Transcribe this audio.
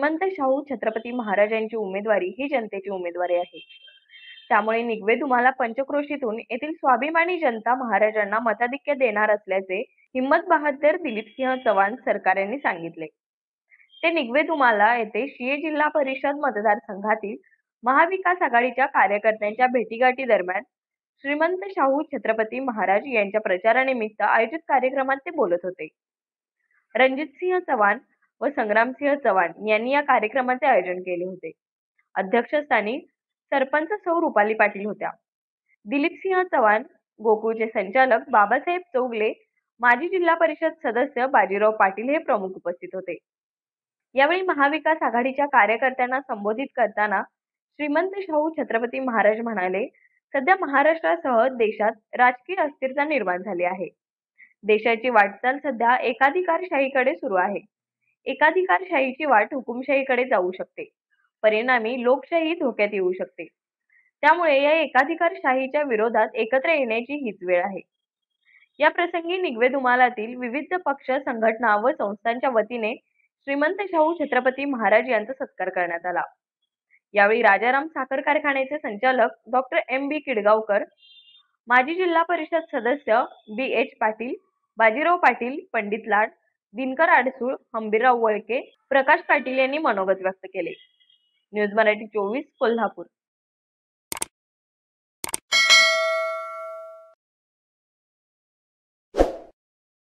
श्रीमंत शाहू छत्रपती महाराजांची उमेदवारी ही जनतेची उमेदवारी आहे. त्यामुळे निगवे तुम्हाला पंचक्रोशीतून येथील स्वाभिमानी जनता महाराजांना मताधिक्य देणार असल्याचे हिम्मत बहाद्दर दिलीपसिंह चव्हाण सरकार यांनी सांगितले. ते निगवे तुम्हाला येथे शिये जिल्हा परिषद मतदारसंघातील महाविकास आघाडीच्या कार्यकर्त्यांच्या भेटीगाठी दरम्यान श्रीमंत शाहू छत्रपती महाराज यांच्या प्रचारानिमित्त आयोजित कार्यक्रमात ते बोलत होते. रणजितसिंह चव्हाण व संग्रामसिंह चव्हाण यांनी या कार्यक्रमाचे आयोजन केले होते. अध्यक्षस्थानी सरपंच सौ रुपाली पाटील होत्या. दिलीपसिंह चव्हाण, गोकुळचे संचालक बाबासाहेब चौगले, माजी जिल्हा परिषद सदस्य बाजीराव पाटील हे प्रमुख उपस्थित होते. यावेळी महाविकास आघाडीच्या कार्यकर्त्यांना संबोधित करताना श्रीमंत शाहू छत्रपती महाराज म्हणाले, सध्या महाराष्ट्रासह देशात राजकीय अस्थिरता निर्माण झाली आहे. देशाची वाटचाल सध्या एकाधिकारशाहीकडे सुरू आहे. एकाधिकारशाहीची वाट हुकुमशाहीकडे जाऊ शकते. परिणामी लोकशाही धोक्यात येऊ शकते. त्यामुळे या एकाधिकारशाहीच्या विरोधात एकत्र येण्याची हीच वेळ आहे. या प्रसंगी निगवे दुमालातील विविध पक्ष, संघटना व संस्थांच्या वतीने श्रीमंत शाहू छत्रपती महाराज यांचा सत्कार करण्यात आला. यावेळी राजाराम साखर कारखान्याचे संचालक डॉक्टर एम.बी. किडगावकर, माजी जिल्हा परिषद सदस्य बी.एच. पाटील, बाजीराव पाटील, पंडित लाड, दिनकर आडसूळ, हंबीरराव वळके, प्रकाश पाटील यांनी मनोगत व्यक्त केले. न्यूज मराठी 24 कोल्हापूर.